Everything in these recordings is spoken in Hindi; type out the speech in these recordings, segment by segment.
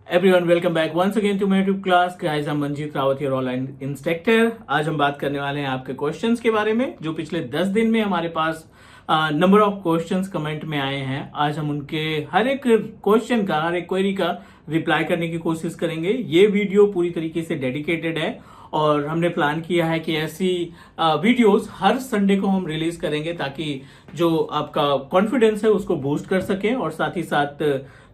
Everyone, welcome back once again to my YouTube class. Guys, I'm Manjeet Rawat, your online instructor. आज हम बात करने वाले हैं आपके क्वेश्चंस के बारे में जो पिछले 10 दिन में हमारे पास नंबर ऑफ क्वेश्चंस कमेंट में आए हैं। आज हम उनके हर एक क्वेश्चन का, हर एक क्वेरी का रिप्लाई करने की कोशिश करेंगे। ये वीडियो पूरी तरीके से डेडिकेटेड है और हमने प्लान किया है कि ऐसी वीडियोस हर संडे को हम रिलीज करेंगे ताकि जो आपका कॉन्फिडेंस है उसको बूस्ट कर सके और साथ ही साथ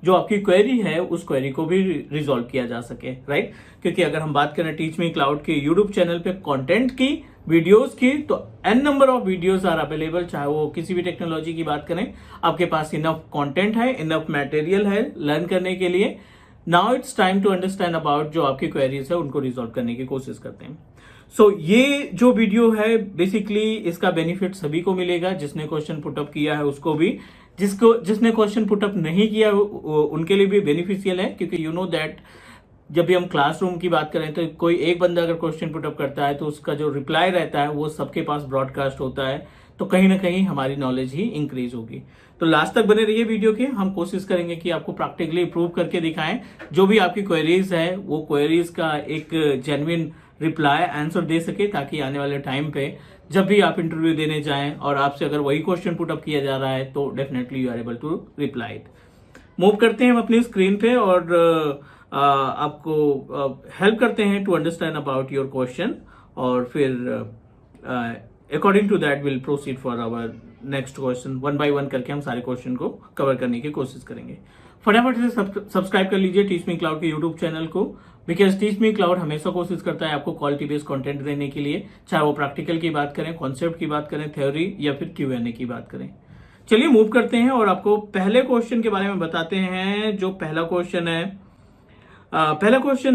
जो आपकी क्वेरी है उस क्वेरी को भी रिजॉल्व किया जा सके, राइट। क्योंकि अगर हम बात करें टीच मी क्लाउड के यूट्यूब चैनल पे कंटेंट की, वीडियोस की, तो an number of videos are available. चाहे वो किसी भी टेक्नोलॉजी की बात करें, आपके पास इनफ कंटेंट है, इनफ मटेरियल है लर्न करने के लिए। Now it's time to understand about जो आपकी क्वेरीज है उनको रिजॉल्व करने की कोशिश करते हैं। सो ये जो वीडियो है बेसिकली इसका बेनिफिट सभी को मिलेगा। जिसने क्वेश्चन पुटअप किया है उसको भी, जिसने क्वेश्चन पुटअप नहीं किया उनके लिए भी बेनिफिशियल है। क्योंकि यू नो दैट जब भी हम क्लासरूम की बात करें तो कोई एक बंदा अगर क्वेश्चन पुटअप करता है तो उसका जो रिप्लाई रहता है वो सबके पास ब्रॉडकास्ट होता है, तो कहीं ना कहीं हमारी नॉलेज ही इंक्रीज होगी। तो लास्ट तक बने रहिए वीडियो के। हम कोशिश करेंगे कि आपको प्रैक्टिकली प्रूव करके दिखाएं। जो भी आपकी क्वेरीज है वो क्वेरीज का एक जेन्युइन रिप्लाई आंसर दे सके, ताकि आने वाले टाइम पे जब भी आप इंटरव्यू देने जाएं और आपसे अगर वही क्वेश्चन पुटअप किया जा रहा है तो definitely you are able to reply it. Move करते हैं हम अपनी स्क्रीन पे और आपको हेल्प करते हैं to understand about your question और फिर according to that will proceed for our next question. One by one करके हम सारे क्वेश्चन को कवर करने की कोशिश करेंगे। फटाफट से सब्सक्राइब कर लीजिए टीच मी क्लाउड के यूट्यूब चैनल को, बिकॉज टीच मी क्लाउड हमेशा कोशिश करता है आपको क्वालिटी बेस्ड कंटेंट देने के लिए, चाहे वो प्रैक्टिकल की बात करें, कॉन्सेप्ट की बात करें, थ्योरी या फिर Q&A की बात करें। चलिए मूव करते हैं और आपको पहले क्वेश्चन के बारे में बताते हैं। जो पहला क्वेश्चन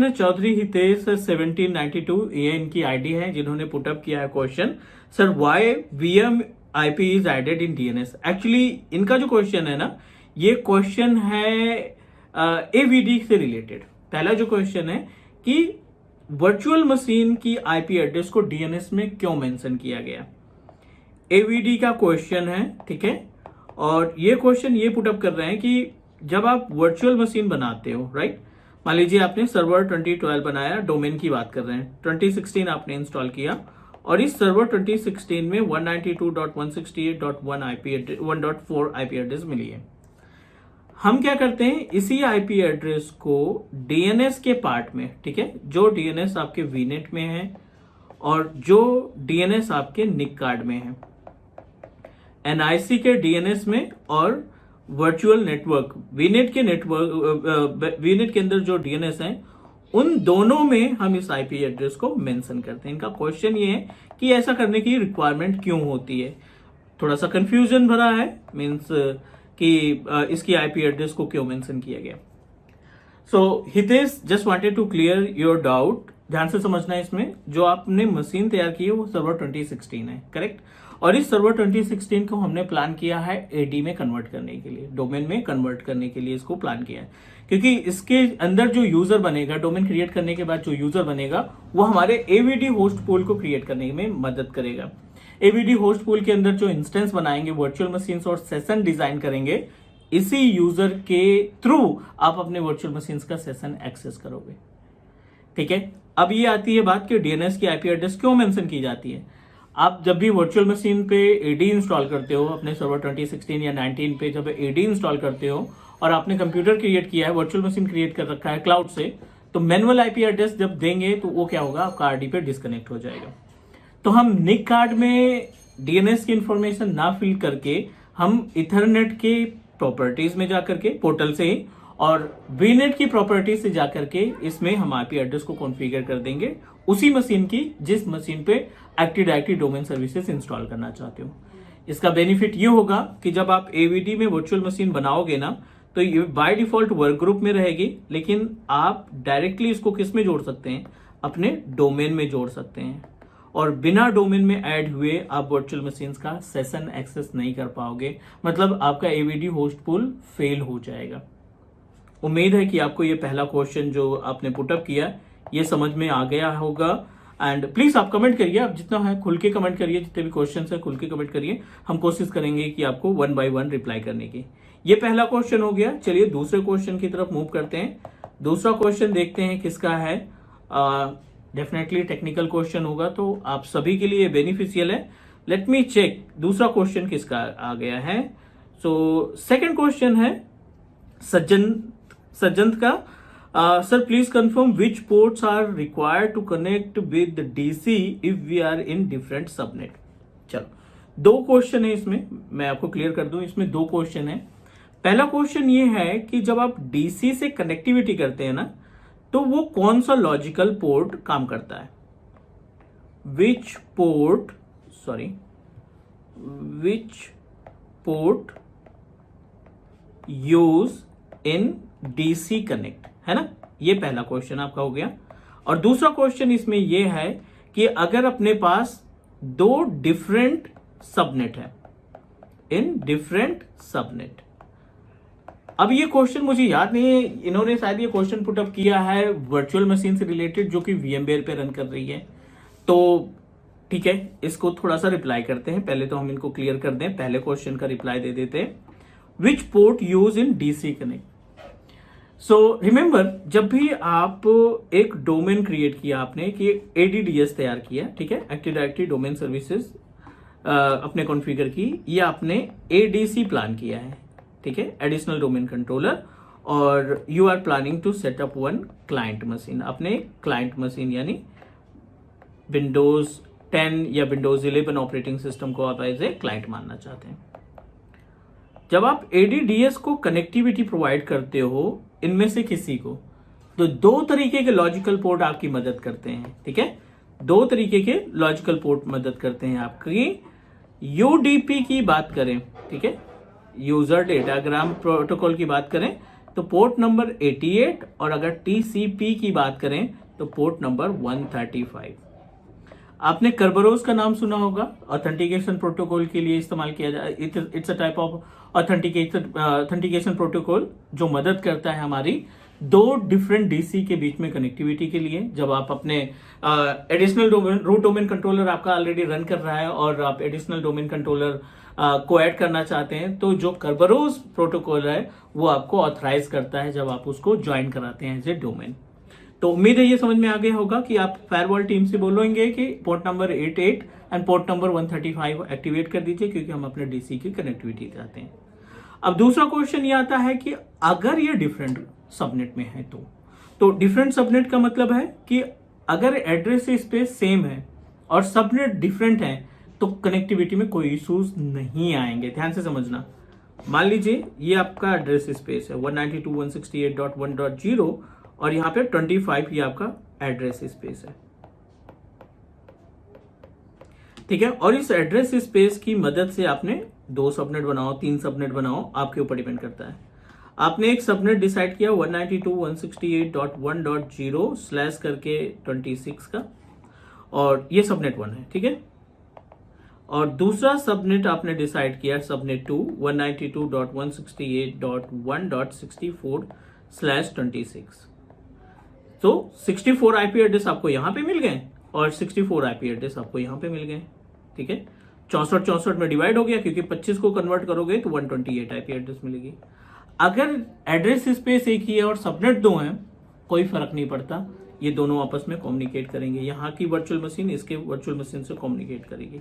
है चौधरी हितेश 1792, ये इनकी आईडी है जिन्होंने पुटअप किया है question. Sir why VMIP is added in DNS। Actually इनका जो क्वेश्चन है ना, ये क्वेश्चन है AVD से रिलेटेड। पहला जो क्वेश्चन है कि वर्चुअल मशीन की IP एड्रेस को DNS में क्यों मेंशन किया गया। AVD का क्वेश्चन है, ठीक है। और ये क्वेश्चन ये पुटअप कर रहे हैं कि जब आप वर्चुअल मशीन बनाते हो, राइट, मान लीजिए आपने सर्वर 2012 बनाया, डोमेन की बात कर रहे हैं, 2016 आपने इंस्टॉल किया और इस सर्वर 2016 में 192.168.1 IP एड्रेस मिली है। हम क्या करते हैं, इसी IP एड्रेस को DNS के पार्ट में, ठीक है, जो DNS आपके VNet में है और जो DNS आपके NIC कार्ड में है, NIC के DNS में और वर्चुअल नेटवर्क VNet के अंदर जो DNS है उन दोनों में हम इस IP एड्रेस को मेंशन करते हैं। इनका क्वेश्चन ये है कि ऐसा करने की रिक्वायरमेंट क्यों होती है। थोड़ा सा कंफ्यूजन भरा है, मींस कि इसकी IP एड्रेस को क्यों मेंशन किया गया। So Hitesh just wanted to clear your doubt. ध्यान से समझना है, इसमें जो आपने मशीन तैयार की है वो सर्वर 2016 है, करेक्ट। और इस सर्वर 2016 को हमने प्लान किया है AD में कन्वर्ट करने के लिए, डोमेन में कन्वर्ट करने के लिए इसको प्लान किया है। क्योंकि इसके अंदर जो यूजर बनेगा, डोमेन क्रिएट करने के बाद जो यूजर बनेगा वो हमारे AVD होस्ट पूल को क्रिएट करने में मदद करेगा। AVD होस्ट पूल के अंदर जो इंस्टेंस बनाएंगे, वर्चुअल मशीन्स और सेशन डिजाइन करेंगे, इसी यूजर के थ्रू आप अपने वर्चुअल मशीन्स का सेशन एक्सेस करोगे, ठीक है। अब ये आती है बात कि DNS की IP एड्रेस क्यों मेंशन की जाती है। आप जब भी वर्चुअल मशीन पे AD इंस्टॉल करते हो, अपने सर्वर 2016 या 19 पे जब AD इंस्टॉल करते हो और आपने कंप्यूटर क्रिएट किया है, वर्चुअल मशीन क्रिएट कर रखा है क्लाउड से, तो मैनुअल IP एड्रेस जब देंगे तो वो क्या होगा, आपका RD पे डिस्कनेक्ट हो जाएगा। तो हम NIC कार्ड में DNS की इंफॉर्मेशन ना फिल करके हम इथरनेट के प्रॉपर्टीज में जाकर के पोर्टल से ही और VNet की प्रॉपर्टी से जाकर के इसमें हम IP एड्रेस को कॉन्फ़िगर कर देंगे उसी मशीन की जिस मशीन पे active directory domain services install करना चाहते हो। इसका बेनिफिट ये होगा कि जब आप AVD में वर्चुअल मशीन बनाओगे ना, तो ये बाय डिफॉल्ट वर्क ग्रुप में रहेगी, लेकिन आप डायरेक्टली इसको किस में जोड़ सकते हैं, अपने डोमेन में जोड़ सकते हैं। और बिना डोमेन में ऐड हुए आप वर्चुअल मशीन्स का सेशन एक्सेस नहीं कर पाओगे, मतलब आपका AVD होस्ट पूल फेल हो जाएगा। उम्मीद है कि आपको ये पहला क्वेश्चन जो आपने पुटअप किया ये समझ में आ गया होगा। एंड प्लीज आप कमेंट करिए, आप जितना है खुल के कमेंट करिए, जितने भी क्वेश्चन है खुल के कमेंट करिए। हम कोशिश करेंगे कि आपको 1 by 1 रिप्लाई करने की। ये पहला क्वेश्चन हो गया। चलिए दूसरे क्वेश्चन की तरफ मूव करते हैं। दूसरा क्वेश्चन देखते हैं किसका है। डेफिनेटली टेक्निकल क्वेश्चन होगा तो आप सभी के लिए बेनिफिशियल है। लेट मी चेक दूसरा क्वेश्चन किसका आ गया है। सो सेकंड क्वेश्चन है सज्जंत का। Sir please confirm which ports are required to connect with DC if we are in different subnet. चलो 2 क्वेश्चन है इसमें, मैं आपको क्लियर कर दूं। इसमें 2 क्वेश्चन है। पहला क्वेश्चन ये है कि जब आप डीसी से कनेक्टिविटी करते हैं ना, तो वो कौन सा लॉजिकल पोर्ट काम करता है। विच port use in DC connect, है ना। ये पहला क्वेश्चन आपका हो गया। और दूसरा क्वेश्चन इसमें यह है कि अगर अपने पास 2 डिफरेंट सबनेट है इन डिफरेंट सबनेट। अब ये क्वेश्चन मुझे याद नहीं है, इन्होंने शायद ये क्वेश्चन पुटअप किया है वर्चुअल मशीन से रिलेटेड जो कि VMware पे रन कर रही है। तो ठीक है, इसको थोड़ा सा रिप्लाई करते हैं। पहले तो हम इनको क्लियर कर दें, पहले क्वेश्चन का रिप्लाई दे देते हैं। विच port use in DC connect. So remember, जब भी आप एक डोमेन क्रिएट किया आपने कि ADDS तैयार किया, ठीक है, एक्टिव डायरेक्टरी डोमेन सर्विसेज अपने कॉन्फ़िगर की, या आपने ADC प्लान किया है, ठीक है, एडिशनल डोमेन कंट्रोलर, और you are planning to set up 1 client machine. अपने क्लाइंट मशीन यानी विंडोज 10 या विंडोज 11 ऑपरेटिंग सिस्टम को आप एज ए क्लाइंट मानना चाहते हैं। जब आप ADDS को कनेक्टिविटी प्रोवाइड करते हो इनमें से किसी को, तो 2 तरीके के लॉजिकल पोर्ट आपकी मदद करते हैं, ठीक है। 2 तरीके के लॉजिकल पोर्ट मदद करते हैं आपकी। UDP की बात करें, ठीक है, यूजर डेटाग्राम प्रोटोकॉल की बात करें तो पोर्ट नंबर 88, और अगर TCP की बात करें तो पोर्ट नंबर 135। आपने कर्बरोज का नाम सुना होगा, ऑथेंटिकेशन प्रोटोकॉल के लिए इस्तेमाल किया जाए। It's a type of authentication protocol जो मदद करता है हमारी 2 डिफरेंट डीसी के बीच में कनेक्टिविटी के लिए। जब आप अपने एडिशनल रूट डोमेन कंट्रोलर आपका ऑलरेडी रन कर रहा है और आप एडिशनल डोमेन कंट्रोलर को ऐड करना चाहते हैं, तो जो कर्बरोज प्रोटोकॉल है वो आपको ऑथराइज करता है जब आप उसको ज्वाइन कराते हैं एज ए डोमेन। तो उम्मीद है ये समझ में आ गया होगा कि आप फायरवॉल टीम से बोलेंगे कि port number 88 and port number 135 activate कर दीजिए, क्योंकि हम अपने डीसी की कनेक्टिविटी चाहते हैं। अब दूसरा क्वेश्चन ये आता है कि अगर ये डिफरेंट सबनेट में है तो डिफरेंट सबनेट का मतलब है कि अगर एड्रेस स्पेस सेम है और सबनेट डिफरेंट है तो कनेक्टिविटी में कोई इश्यूज नहीं आएंगे। ध्यान से समझना। मान लीजिए ये आपका एड्रेस स्पेस है 192.168.1.0 और यहाँ पे 25 ये आपका एड्रेस स्पेस है, ठीक है। और इस एड्रेस स्पेस की मदद से आपने 2 सबनेट बनाओ, 3 सबनेट बनाओ, आपके ऊपर डिपेंड करता है। आपने एक सबनेट डिसाइड किया 192.168.1.0 स्लैश करके 26 का, और ये सबनेट 1 है, ठीक है। और दूसरा सबनेट आपने डिसाइड किया सबनेट 2 192.168.1.64 स्लैश 26। तो 64 IP एड्रेस आपको यहां पे मिल गए और 64 IP एड्रेस आपको यहां पे मिल गए, ठीक है। 64 में डिवाइड हो गया, क्योंकि 25 को कन्वर्ट करोगे तो 128 IP एड्रेस मिलेगी। अगर एड्रेस स्पेस एक ही है और सबनेट 2 हैं, कोई फर्क नहीं पड़ता, ये दोनों आपस में कम्युनिकेट करेंगे। यहाँ की वर्चुअल मशीन इसके वर्चुअल मशीन से कम्युनिकेट करेगी,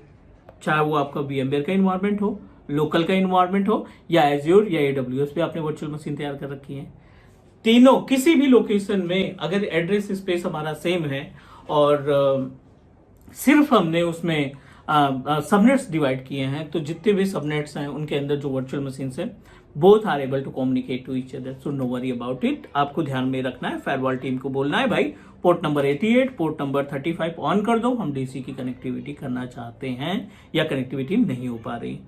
चाहे वो आपका VMware का इन्वायरमेंट हो, लोकल का इन्वायरमेंट हो, या एज्योर या AWS पे आपने वर्चुअल मशीन तैयार कर रखी है। तीनों किसी भी लोकेशन में अगर एड्रेस स्पेस हमारा सेम है और सिर्फ हमने उसमें सबनेट्स डिवाइड किए हैं, तो जितने भी सबनेट्स हैं उनके अंदर जो वर्चुअल मशीन है both are able to communicate to each other. So no worry about it. आपको ध्यान में रखना है, फायरवॉल टीम को बोलना है भाई port number 88 port number 35 on कर दो, हम डीसी की कनेक्टिविटी करना चाहते हैं या कनेक्टिविटी नहीं हो पा रही।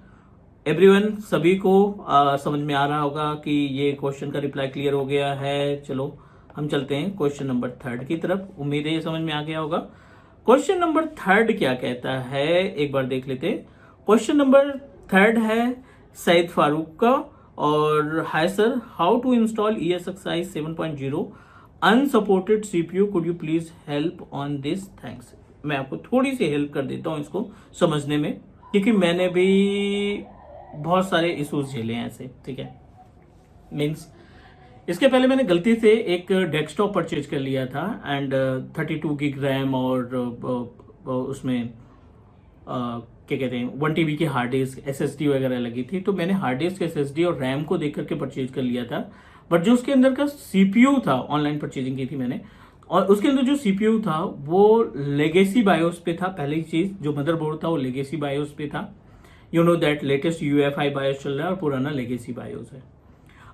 एवरीवन, सभी को समझ में आ रहा होगा कि ये क्वेश्चन का रिप्लाई क्लियर हो गया है। चलो हम चलते हैं क्वेश्चन नंबर 3 की तरफ। उम्मीद है ये समझ में आ गया होगा। क्वेश्चन नंबर 3 क्या कहता है, एक बार देख लेते हैं। क्वेश्चन नंबर 3 है सईद फारूक का, और hi sir, how to install ESXi 7.0 unsupported CPU, could you please help on this, thanks. मैं आपको थोड़ी सी हेल्प कर देता हूं इसको समझने में, क्योंकि मैंने भी बहुत सारे इश्यूज झेले हैं ऐसे, ठीक है। मीन्स इसके पहले मैंने गलती से एक डेस्कटॉप परचेज कर लिया था एंड 32 गिग रैम और उसमें क्या कहते हैं 1 TB की हार्ड डिस्क SSD वगैरह लगी थी। तो मैंने हार्ड डिस्क SSD और रैम को देख करके परचेज कर लिया था, बट जो उसके अंदर का CPU था, ऑनलाइन परचेजिंग की थी मैंने, और उसके अंदर जो CPU था वो लेगेसी बायोस पे था। पहली चीज, जो मदरबोर्ड था वो लेगेसी बायोस पे था। You know that latest UEFI BIOS चल रहा है और पुराना लेगेसी बायोस है।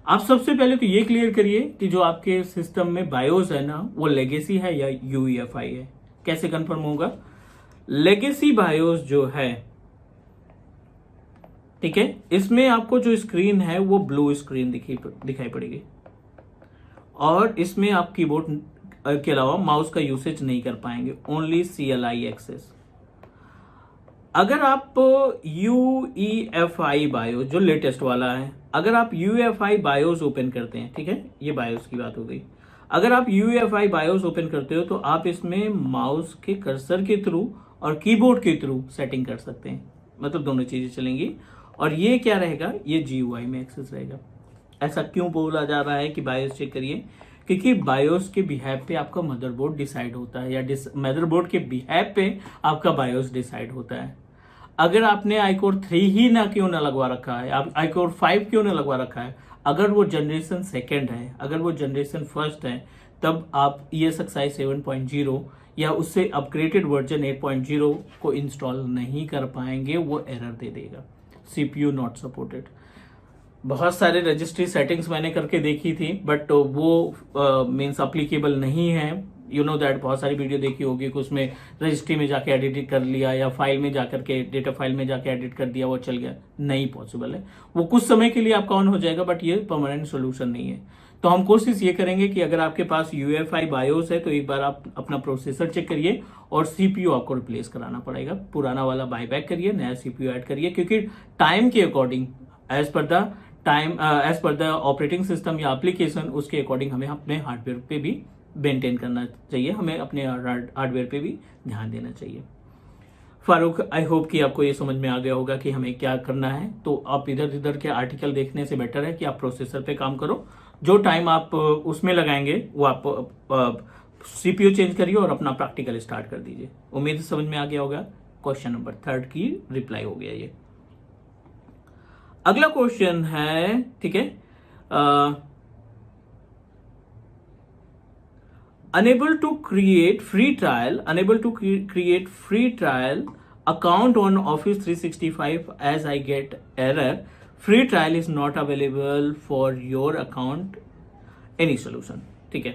आप सबसे पहले तो ये क्लियर करिए कि जो आपके सिस्टम में बायोस है ना वो लेगेसी है या UEFI है। कैसे कंफर्म होगा? लेगेसी बायोस जो है, ठीक है, इसमें आपको जो स्क्रीन है वो ब्लू स्क्रीन दिखाई पड़ेगी और इसमें आप कीबोर्ड के अलावा माउस का यूसेज नहीं कर पाएंगे, ओनली CLI एक्सेस। अगर आप UEFI बायोस जो लेटेस्ट वाला है, अगर आप UEFI बायोस ओपन करते हैं, ठीक है, ये बायोस की बात हो गई। अगर आप UEFI बायोस ओपन करते हो तो आप इसमें माउस के कर्सर के थ्रू और कीबोर्ड के थ्रू सेटिंग कर सकते हैं, मतलब दोनों चीजें चलेंगी। और ये क्या रहेगा? ये GUI में एक्सेस रहेगा। ऐसा क्यों बोला जा रहा है कि बायोस चेक करिए? क्योंकि बायोस के बिहेव पे आपका मदरबोर्ड डिसाइड होता है, या मदरबोर्ड के बिहेव पे आपका बायोस डिसाइड होता है। अगर आपने iCore 3 ही ना क्यों ना लगवा रखा है, आप iCore 5 क्यों ना लगवा रखा है, अगर वो जनरेशन सेकेंड है, अगर वो जनरेशन फर्स्ट है, तब आप ESXi 7.0 या उससे अपग्रेडेड वर्जन 8.0 को इंस्टॉल नहीं कर पाएंगे, वो एरर दे देगा, CPU नॉट सपोर्टेड। बहुत सारे रजिस्ट्री सेटिंग्स मैंने करके देखी थी, बट वो मीन्स अप्लीकेबल नहीं है। यू नो दैट, बहुत सारी वीडियो देखी होगी कि उसमें रजिस्ट्री में जाके एडिट कर लिया या फाइल में जाकर के डेटा फाइल में जाके एडिट कर दिया, वो चल गया। नहीं पॉसिबल है, वो कुछ समय के लिए आपका ऑन हो जाएगा, बट ये परमानेंट सोल्यूशन नहीं है। तो हम कोशिश ये करेंगे कि अगर आपके पास UEFI बायोस है तो एक बार आप अपना प्रोसेसर चेक करिए और CPU आपको रिप्लेस कराना पड़ेगा। पुराना वाला बायबैक करिए, नया CPU ऐड करिए, क्योंकि टाइम के according, as per the operating system या एप्लीकेशन, उसके अकॉर्डिंग हमें अपने हार्डवेयर पे भी मेंटेन करना चाहिए, हमें अपने हार्डवेयर पे भी ध्यान देना चाहिए। फारूक, आई होप कि आपको ये समझ में आ गया होगा कि हमें क्या करना है। तो आप इधर उधर के आर्टिकल देखने से बेटर है कि आप प्रोसेसर पे काम करो। जो टाइम आप उसमें लगाएंगे वो आप CPU चेंज करिए और अपना प्रैक्टिकल स्टार्ट कर दीजिए। उम्मीद समझ में आ गया होगा। क्वेश्चन नंबर 3 की रिप्लाई हो गया ये। अगला क्वेश्चन है, ठीक है, unable to create free trial account on Office 365 as I get error, free trial is not available for your account, any solution? ठीक है।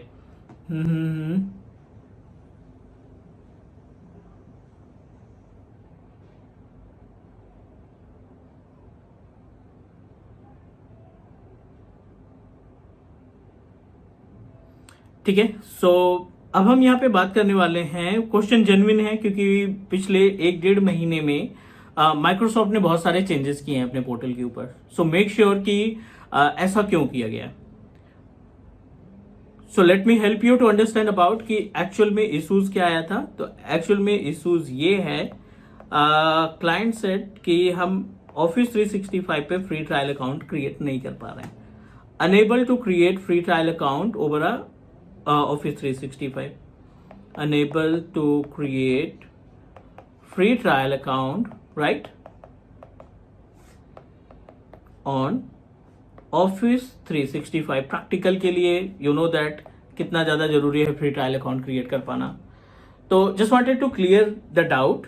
ठीक है, सो अब हम यहाँ पे बात करने वाले हैं, क्वेश्चन जेन्युइन है क्योंकि पिछले 1-1.5 महीने में माइक्रोसॉफ्ट ने बहुत सारे चेंजेस किए हैं अपने पोर्टल के ऊपर। सो मेक श्योर कि ऐसा क्यों किया गया। So let me help you to understand about कि एक्चुअल में इश्यूज क्या आया था। तो एक्चुअल में इश्यूज ये है, क्लाइंट सेड कि हम ऑफिस 365 पे फ्री ट्रायल अकाउंट क्रिएट नहीं कर पा रहे हैं, unable to create free trial account over Office 365, unable to create free trial account, right, on Office 365। Practical के लिए you know that कितना ज़्यादा जरूरी है फ्री ट्रायल अकाउंट क्रिएट कर पाना। तो just wanted to clear the doubt.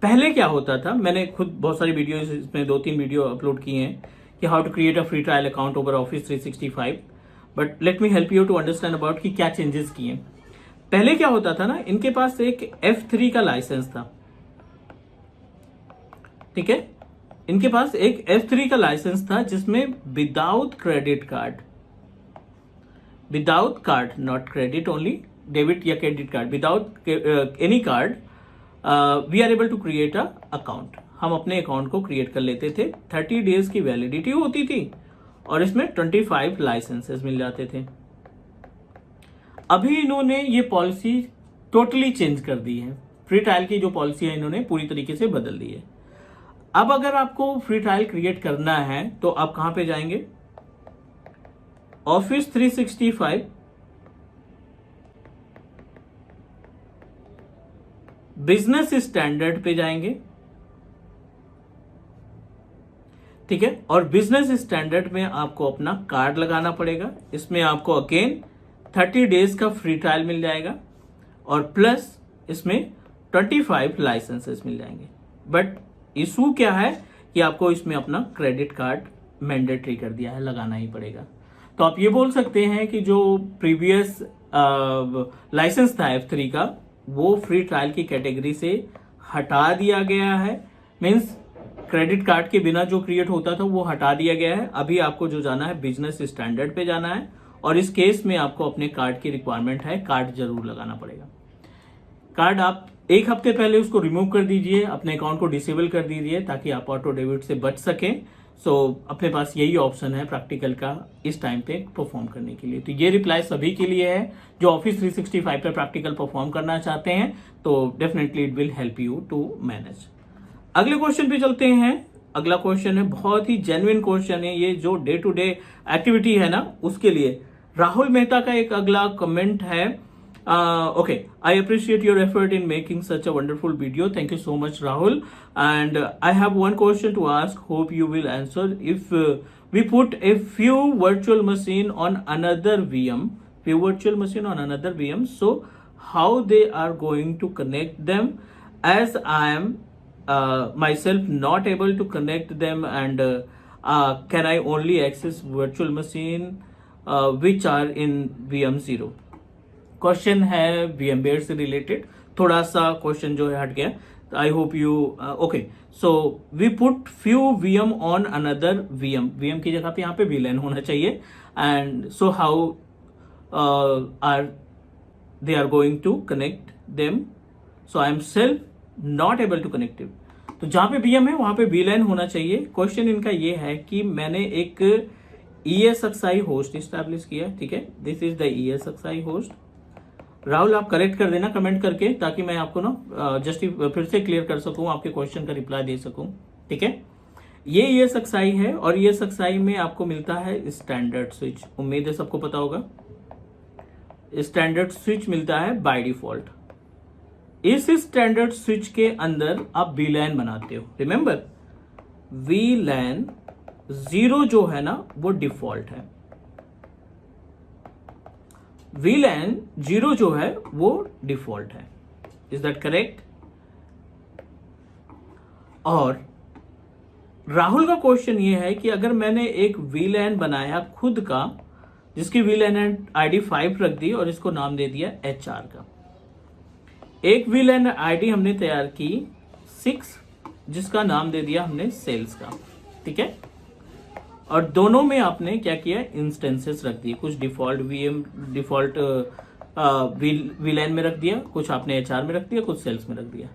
पहले क्या होता था, मैंने खुद बहुत सारी वीडियो इसमें 2-3 वीडियो अपलोड किए हैं कि how to create a free trial account over Office 365, but let me help you to understand about कि क्या चेंजेस किए। पहले क्या होता था ना, इनके पास एक F3 का लाइसेंस था, ठीक है, इनके पास एक F3 का लाइसेंस था जिसमें without card, not credit only, debit या credit card, without any card we are able to create a account. हम अपने अकाउंट को क्रिएट कर लेते थे, 30 डेज की वैलिडिटी होती थी और इसमें 25 लाइसेंसेस मिल जाते थे। अभी इन्होंने ये पॉलिसी टोटली चेंज कर दी है। फ्री ट्रायल की जो पॉलिसी है इन्होंने पूरी तरीके से बदल दी है। अब अगर आपको फ्री ट्रायल क्रिएट करना है तो आप कहां पे जाएंगे, ऑफिस 365 बिजनेस स्टैंडर्ड पे जाएंगे, ठीक है। और बिजनेस स्टैंडर्ड में आपको अपना कार्ड लगाना पड़ेगा। इसमें आपको अगेन 30 डेज का फ्री ट्रायल मिल जाएगा और प्लस इसमें 25 लाइसेंसेस मिल जाएंगे। बट इशू क्या है कि आपको इसमें अपना क्रेडिट कार्ड मैंडेटरी कर दिया है, लगाना ही पड़ेगा। तो आप ये बोल सकते हैं कि जो प्रीवियस लाइसेंस था F3 का, वो फ्री ट्रायल की कैटेगरी से हटा दिया गया है। मींस क्रेडिट कार्ड के बिना जो क्रिएट होता था वो हटा दिया गया है। अभी आपको जो जाना है बिजनेस स्टैंडर्ड पे जाना है और इस केस में आपको अपने कार्ड की रिक्वायरमेंट है, कार्ड जरूर लगाना पड़ेगा। कार्ड आप एक हफ्ते पहले उसको रिमूव कर दीजिए, अपने अकाउंट को डिसेबल कर दीजिए ताकि आप ऑटो डेबिट से बच सकें। सो अपने पास यही ऑप्शन है प्रैक्टिकल का इस टाइम पे परफॉर्म करने के लिए। तो ये रिप्लाई सभी के लिए है जो ऑफिस 365 पे प्रैक्टिकल परफॉर्म करना चाहते हैं, तो definitely it will help you to manage. अगले क्वेश्चन पे चलते हैं। अगला क्वेश्चन है, बहुत ही जेन्युइन क्वेश्चन है ये, जो डे टू डे एक्टिविटी है ना उसके लिए। राहुल मेहता का एक अगला कमेंट है, okay, I appreciate your effort in making such a wonderful video. Thank you so much, Rahul. And I have one question to ask. Hope you will answer. If we put a few virtual machine on another VM, so how they are going to connect them? As I am myself not able to connect them, and can I only access virtual machine which are in VM0? Question है VMware से रिलेटेड, थोड़ा सा क्वेश्चन जो है हट गया। I hope you okay. So we put few VM on another VM की जगह पे यहाँ पे VLAN होना चाहिए। And so how are they are going to connect them? So I am self not able to connect. तो जहां पे VM है वहां पे VLAN होना चाहिए। क्वेश्चन इनका ये है कि मैंने एक ESXi होस्ट इस्टेब्लिश किया, ठीक है। This is the ESXi host. Rahul आप करेक्ट कर देना कमेंट करके, ताकि मैं आपको ना जस्ट फिर से क्लियर कर सकूं, आपके क्वेश्चन का रिप्लाई दे सकूं, ठीक है। ये ESXi है और ESXi में आपको मिलता है स्टैंडर्ड स्विच। उम्मीद है सबको पता होगा, स्टैंडर्ड स्विच मिलता है बाय डिफॉल्ट। इस स्टैंडर्ड स्विच के अंदर आप VLAN बनाते हो। रिमेंबर, VLAN 0 जो है ना वो डिफॉल्ट है, VLAN 0 जो है वो डिफॉल्ट है। Is that correct? और राहुल का क्वेश्चन ये है कि अगर मैंने एक VLAN बनाया खुद का, जिसकी VLAN ID 5 रख दी और इसको नाम दे दिया HR का। एक VLAN ID हमने तैयार की 6, जिसका नाम दे दिया हमने सेल्स का, ठीक है। और दोनों में आपने क्या किया, इंस्टेंसेस रख दिए। कुछ डिफॉल्ट VLAN में रख दिया, कुछ आपने HR में रख दिया, कुछ सेल्स में रख दिया।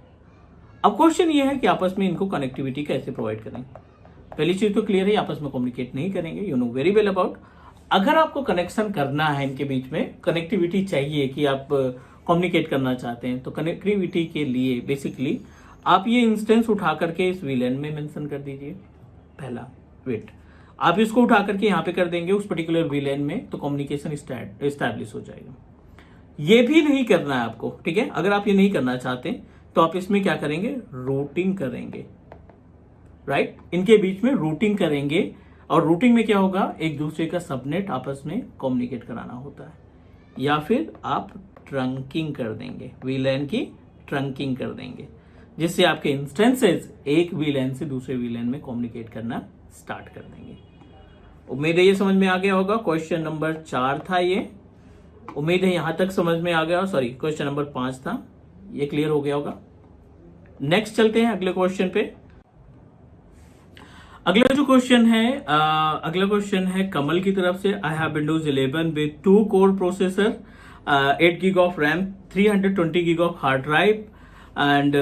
अब क्वेश्चन ये है कि आपस में इनको कनेक्टिविटी कैसे प्रोवाइड करेंगे। पहली चीज तो क्लियर है, आपस में कम्युनिकेट नहीं करेंगे, you know very well about. अगर आपको कनेक्शन करना है, इनके बीच में कनेक्टिविटी चाहिए कि आप कम्युनिकेट करना चाहते हैं, तो कनेक्टिविटी के लिए बेसिकली आप ये इंस्टेंस उठा करके इस VLAN में मेंशन कर दीजिए। पहला वेट आप इसको उठा करके यहाँ पे कर देंगे उस पर्टिकुलर VLAN में, तो कम्युनिकेशन एस्टैब्लिश हो जाएगा। ये भी नहीं करना है आपको, ठीक है। अगर आप ये नहीं करना चाहते तो आप इसमें क्या करेंगे, रूटिंग करेंगे, राइट। इनके बीच में रूटिंग करेंगे और रूटिंग में क्या होगा, एक दूसरे का सबनेट आपस में कम्युनिकेट कराना होता है। या फिर आप ट्रंकिंग कर देंगे, VLAN की ट्रंकिंग कर देंगे, जिससे आपके इंस्टेंसेस एक VLAN से दूसरे VLAN में कम्युनिकेट करना स्टार्ट कर देंगे। उम्मीद है ये समझ में आ गया होगा। क्वेश्चन नंबर 4 था ये, उम्मीद है यहां तक समझ में आ गया। सॉरी, क्वेश्चन नंबर 5 था, ये क्लियर हो गया होगा। नेक्स्ट चलते हैं अगले क्वेश्चन पे। अगला जो क्वेश्चन है, अगला क्वेश्चन है कमल की तरफ से। I have Windows 11 with 2 core processor, 8 GB of RAM, 320 GB of hard drive, and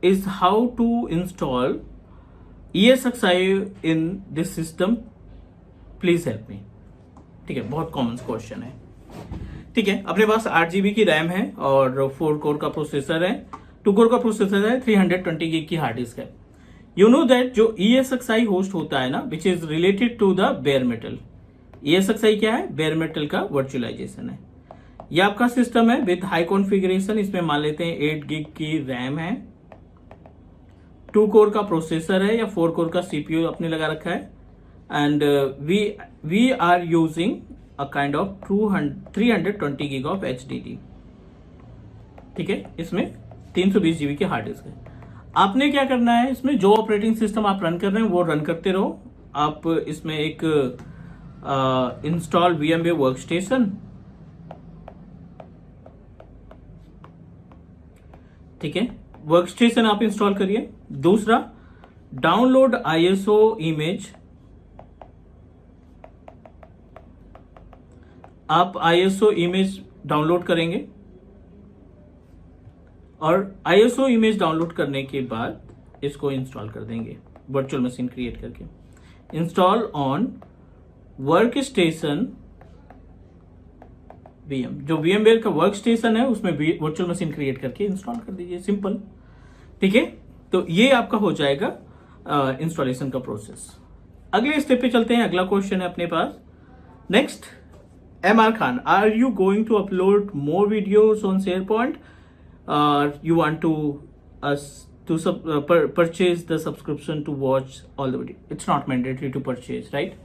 is how to install ESXi in this system, please help me. ठीक है, बहुत कॉमन क्वेश्चन है। ठीक है, अपने पास 8 GB की रैम है और 4 कोर का प्रोसेसर है, 2 कोर का प्रोसेसर है, 320 GB की हार्ड डिस्क है। यू नो दैट जो ESXi होस्ट होता है ना, which is related to the bare metal, ESXi क्या है? बेयर मेटल का वर्चुअलाइजेशन है। ये आपका सिस्टम है विथ हाई कॉन्फ़िगरेशन। इसमें मान लेते हैं 8 GB की रैम है, 2 कोर का प्रोसेसर है या 4 कोर का CPU आपने लगा रखा है, and we are using a kind of 320 GB of HDD। ठीक है, इसमें 320 GB के हार्ड डिस्क है। आपने क्या करना है, इसमें जो ऑपरेटिंग सिस्टम आप रन कर रहे हैं वो रन करते रहो। आप इसमें एक इंस्टॉल VMware वर्कस्टेशन, ठीक है, वर्कस्टेशन आप इंस्टॉल करिए। दूसरा, डाउनलोड ISO इमेज। आप ISO इमेज डाउनलोड करेंगे और ISO इमेज डाउनलोड करने के बाद इसको इंस्टॉल कर देंगे वर्चुअल मशीन क्रिएट करके। इंस्टॉल ऑन वर्कस्टेशन VM, जो VMware का वर्कस्टेशन है उसमें वर्चुअल मशीन क्रिएट करके इंस्टॉल कर दीजिए, सिंपल। ठीक है, तो ये आपका हो जाएगा इंस्टॉलेशन का प्रोसेस। अगले स्टेप पे चलते हैं। अगला क्वेश्चन है अपने पास next, MR Khan, are you going to upload more videos on SharePoint? You want to purchase the subscription to watch all the video? It's not mandatory to purchase, right?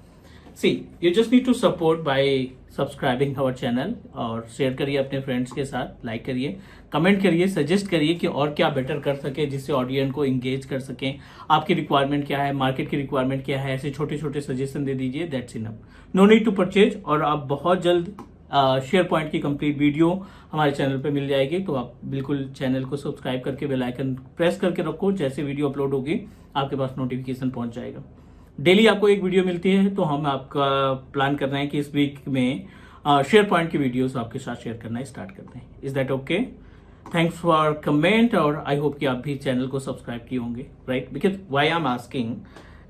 See, you just need to support by subscribing our channel और शेयर करिए अपने फ्रेंड्स के साथ, लाइक करिए, कमेंट करिए, सजेस्ट करिए कि और क्या बेटर कर सके जिससे ऑडियंस को एंगेज कर सकें। आपकी रिक्वायरमेंट क्या है, मार्केट की रिक्वायरमेंट क्या है, ऐसे छोटे छोटे सजेशन दे दीजिए, that's enough. No need to purchase. और आप बहुत जल्द SharePoint की कंप्लीट वीडियो हमारे चैनल पे मिल जाएगी, तो आप बिल्कुल चैनल को सब्सक्राइब करके बेल आइकन प्रेस करके रखो। जैसे वीडियो अपलोड होगी आपके पास नोटिफिकेशन पहुंच जाएगा। डेली आपको एक वीडियो मिलती है, तो हम आपका प्लान कर रहे हैं कि इस वीक में SharePoint की वीडियोस आपके साथ शेयर करना स्टार्ट करते हैं। Is that okay? Thanks for comment, और आई होप कि आप भी चैनल को सब्सक्राइब किए होंगे, right? Because why I am asking,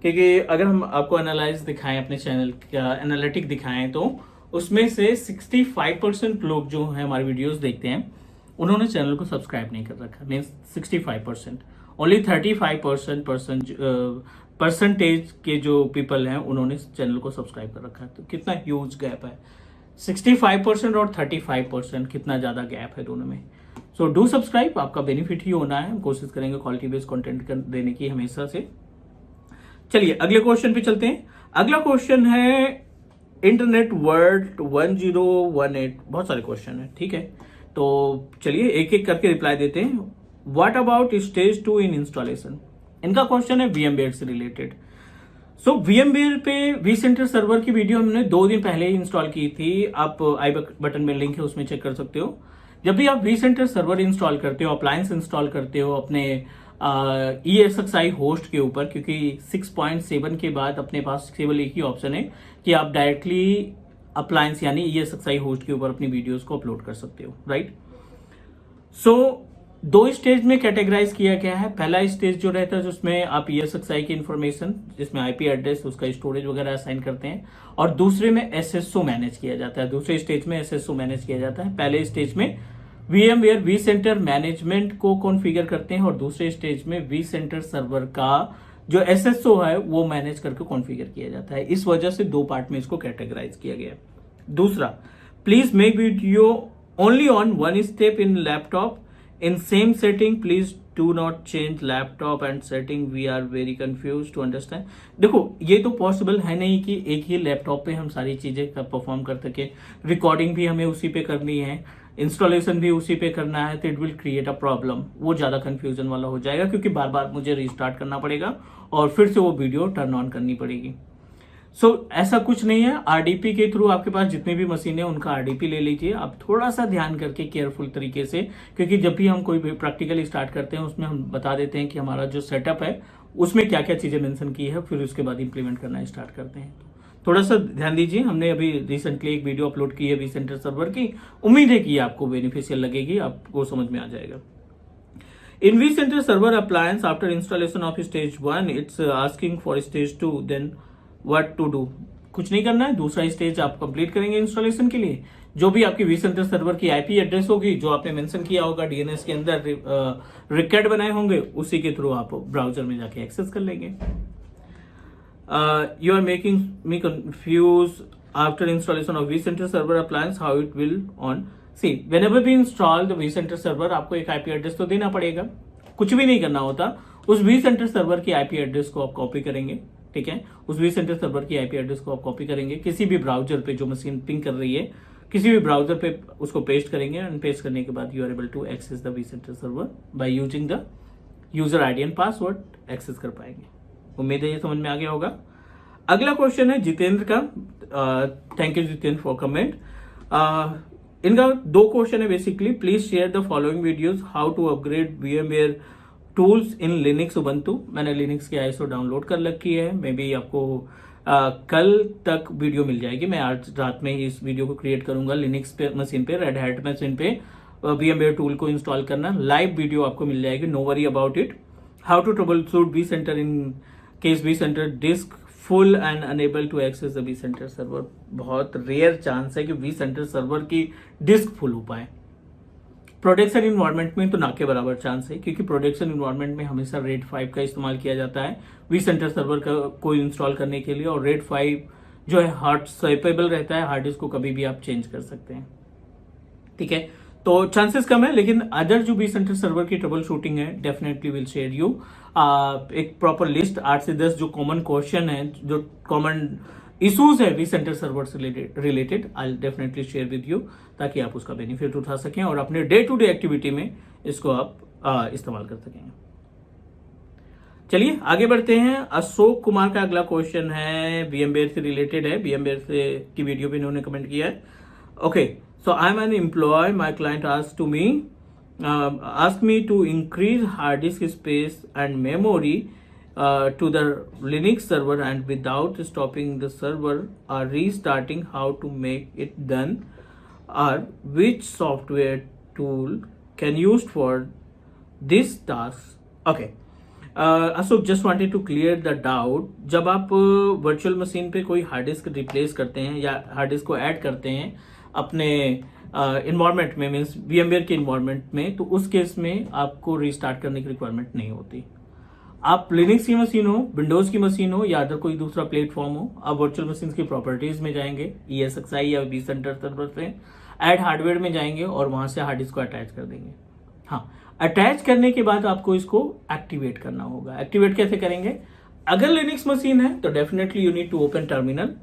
क्योंकि अगर हम आपको एनालाइज दिखाएं, अपने चैनल का एनालिटिक दिखाएं, तो उसमें से 65% लोग जो है हमारे वीडियोस देखते हैं उन्होंने चैनल को सब्सक्राइब नहीं कर रखा। मीन्स 65%, ओनली 35% परसेंटेज के जो पीपल हैं उन्होंने चैनल को सब्सक्राइब कर रखा है। तो कितना ह्यूज गैप है, 65% और 35%, कितना ज्यादा गैप है दोनों में। सो डू सब्सक्राइब, आपका बेनिफिट ही होना है। हम कोशिश करेंगे क्वालिटी बेस्ड कंटेंट देने की हमेशा से। चलिए अगले क्वेश्चन पे चलते हैं। अगला क्वेश्चन है इंटरनेट वर्ल्ड 1018। बहुत सारे क्वेश्चन है, ठीक है, तो चलिए एक एक करके रिप्लाई देते हैं। What about stage 2 in installation? इनका क्वेश्चन है VMware से रिलेटेड। सो VMware पे vCenter सर्वर की वीडियो हमने 2 दिन पहले ही इंस्टॉल की थी। आप आई बटन में लिंक है, उसमें चेक कर सकते हो। जब भी आप vCenter सर्वर इंस्टॉल करते हो, अप्लायंस इंस्टॉल करते हो अपने ESXi होस्ट के ऊपर, क्योंकि 6.7 के बाद अपने पास केवल एक ही ऑप्शन है कि आप डायरेक्टली अप्लायंस यानी ESXi होस्ट के ऊपर अपनी वीडियोस को अपलोड कर सकते हो, राइट? सो 2 स्टेज में कैटेगराइज किया गया है। पहला स्टेज जो रहता है जिसमें आप ESXi की इंफॉर्मेशन, जिसमें IP एड्रेस, उसका स्टोरेज वगैरह असाइन करते हैं, और दूसरे में SSO मैनेज किया जाता है। दूसरे स्टेज में SSO मैनेज किया जाता है। पहले स्टेज में VMware vCenter मैनेजमेंट को कॉन्फ़िगर करते हैं, और दूसरे स्टेज में vCenter सर्वर का जो SSO है वो मैनेज करके कॉन्फ़िगर किया जाता है। इस वजह से 2 पार्ट में इसको कैटेगराइज किया गया है। दूसरा, please make video only on 1 step in laptop in same setting, please do not change laptop and setting, we are very confuse to understand. देखो, ये तो पॉसिबल है नहीं कि एक ही लैपटॉप पे हम सारी चीजें परफॉर्म कर सके। रिकॉर्डिंग भी हमें उसी पे करनी है, इंस्टॉलेशन भी उसी पे करना है, तो it will create a problem. वो ज्यादा कंफ्यूजन वाला हो जाएगा, क्योंकि बार बार मुझे रिस्टार्ट करना पड़ेगा और फिर से वो वीडियो टर्न ऑन करनी पड़ेगी। सो ऐसा कुछ नहीं है। RDP के थ्रू आपके पास जितनी भी मशीन है उनका RDP ले लीजिए। आप थोड़ा सा ध्यान करके केयरफुल तरीके से, क्योंकि जब भी हम कोई भी प्रैक्टिकल स्टार्ट करते हैं उसमें हम बता देते हैं कि हमारा जो सेटअप है उसमें क्या क्या चीजें मेंशन की है, फिर उसके बाद इंप्लीमेंट करना स्टार्ट करते हैं। थोड़ा सा ध्यान दीजिए। हमने अभी रिसेंटली एक वीडियो अपलोड की है vCenter सर्वर की, उम्मीद है कि आपको बेनिफिशियल लगेगी, आपको समझ में आ जाएगा। In vCenter server appliance, after installation of stage 1, it's asking for stage 2. Then what to do? कुछ नहीं करना है। दूसरा स्टेज आप कंप्लीट करेंगे इंस्टॉलेशन के लिए। जो भी आपकी vCenter सर्वर की IP एड्रेस होगी, जो आपने मेंशन किया होगा DNS के अंदर, रिकॉर्ड बनाए होंगे, उसी के थ्रू आप ब्राउजर में जाके एक्सेस कर लेंगे। You are making me confused after installation of vCenter server appliance, how it will on. See, whenever we install the vCenter server, आपको एक IP एड्रेस तो देना पड़ेगा, कुछ भी नहीं करना होता। उस vCenter सर्वर की IP एड्रेस को आप कॉपी करेंगे, ठीक है। उस vCenter सर्वर की IP एड्रेस को आप कॉपी करेंगे, किसी भी ब्राउजर पे जो मशीन पिंग कर रही है, किसी भी ब्राउजर पे उसको पेस्ट करेंगे, एंड पेस्ट करने के बाद you are able to access the vCenter server by using the user ID and password access कर पाएंगे। उम्मीद है ये समझ में आ गया होगा। अगला क्वेश्चन है जितेंद्र का। Thank you Jitendra for comment. इनका 2 क्वेश्चन है basically. Please share the following videos, how to upgrade VMware tools in Linux Ubuntu. मैंने लिनक्स की ISO डाउनलोड कर रखी है, मे बी आपको कल तक वीडियो मिल जाएगी। मैं आज रात में ही इस वीडियो को क्रिएट करूंगा। लिनक्स पे मशीन पे, रेड हैट मशीन पे VMware टूल को इंस्टॉल करना, लाइव वीडियो आपको मिल जाएगी, no worry about it. How to troubleshoot vCenter in case vCenter disk full and unable to access the vCenter server. बहुत रेयर चांस है कि vCenter सर्वर की डिस्क फुल हो पाए। प्रोडक्शन इन्वायरमेंट में तो ना के बराबर चांस है, क्योंकि प्रोडक्शन इन्वायरमेंट में हमेशा RAID 5 का इस्तेमाल किया जाता है vCenter सर्वर को इंस्टॉल करने के लिए, और RAID 5 जो है हार्ड स्वैपेबल रहता है, हार्ड डिस्क को कभी भी आप चेंज कर सकते हैं, ठीक है। तो चांसेस कम है, लेकिन अदर जो vCenter सर्वर की ट्रबल शूटिंग है, डेफिनेटली विल शेयर यू एक प्रॉपर लिस्ट 8 से 10 जो कॉमन क्वेश्चन है, जो कॉमन इश्यूज है vCenter सर्वर से related, I definitely share with you, ताकि आप उसका बेनिफिट उठा सकें और अपने डे टू डे एक्टिविटी में इसको आप इस्तेमाल कर सकें। चलिए आगे बढ़ते हैं। अशोक कुमार का अगला क्वेश्चन है, VMware से रिलेटेड है, VMware से की वीडियो पे इन्होंने कमेंट किया है। Okay, so I'm an employee. My client asked me to increase hard disk space and memory to the Linux server, and without stopping the server or restarting, how to make it done, or which software tool can used for this task? Okay. Ashok just wanted to clear the doubt. जब आप वर्चुअल मशीन पे कोई हार्ड डिस्क रिप्लेस करते हैं या हार्ड डिस्क को ऐड करते हैं अपने इन्वायरमेंट में, मीन्स VMware के इन्वायरमेंट में, तो उस केस में आपको रीस्टार्ट करने की रिक्वायरमेंट नहीं होती। आप लिनक्स की मशीन हो, विंडोज की मशीन हो, या अदर कोई दूसरा प्लेटफॉर्म हो, आप वर्चुअल मशीन की प्रॉपर्टीज में जाएंगे, ESXi या vCenter सर्वर से ऐड हार्डवेयर में जाएंगे और वहां से हार्ड डिस्क को अटैच कर देंगे। हाँ, अटैच करने के बाद आपको इसको एक्टिवेट करना होगा। एक्टिवेट कैसे करेंगे? अगर लिनक्स मशीन है तो definitely you need to open terminal.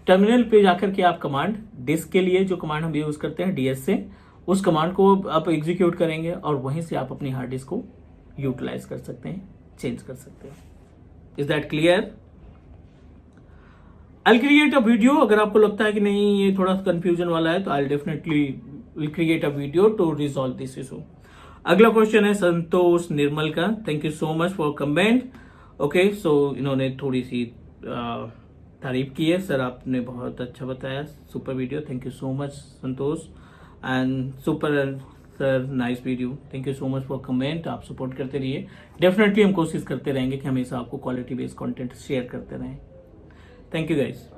Terminal पे जाकर के आप कमांड, डिस्क के लिए जो कमांड हम यूज करते हैं DS से, उस कमांड को आप एग्जीक्यूट करेंगे और वहीं से आप अपनी हार्ड डिस्क को यूटिलाइज कर सकते हैं, चेंज कर सकते हैं। Is that clear? I create a video. अगर आपको लगता है कि नहीं ये थोड़ा कंफ्यूजन वाला है, तो I definitely will create a video to resolve this issue. अगला क्वेश्चन है संतोष निर्मल का। Thank you so much for comment. Okay, so इन्होंने थोड़ी सी तारीफ की है, सर आपने बहुत अच्छा बताया, super video, thank you so much Santosh, and super sir, nice video, thank you so much for comment. आप सपोर्ट करते रहिए, डेफिनेटली हम कोशिश करते रहेंगे कि हमेशा आपको क्वालिटी बेस्ड कंटेंट शेयर करते रहें। Thank you guys.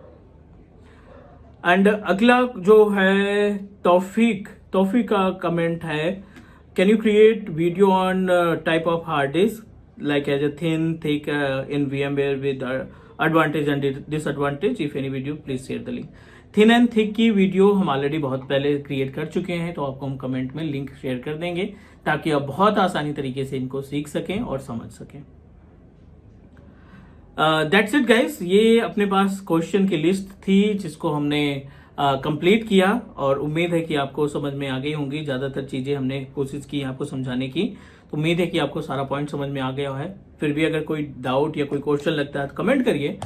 एंड अगला जो है तौफीक का कमेंट है, can you create video on type of hard disk like as a thin, thick in VMware with advantage and disadvantage? If any video, please share the link. Thin and thick की वीडियो हम ऑलरेडी बहुत पहले क्रिएट कर चुके हैं, तो आपको हम कमेंट में लिंक शेयर कर देंगे ताकि आप बहुत आसानी तरीके से इनको सीख सकें और समझ सकें। That's it guys. ये अपने पास क्वेश्चन की लिस्ट थी जिसको हमने कंप्लीट किया, और उम्मीद है कि आपको समझ में आ गई होंगी। ज्यादातर चीजें हमने कोशिश की आपको समझाने की, तो उम्मीद है कि आपको सारा पॉइंट समझ में आ गया है। फिर भी अगर कोई डाउट या कोई क्वेश्चन लगता है तो कमेंट करिए।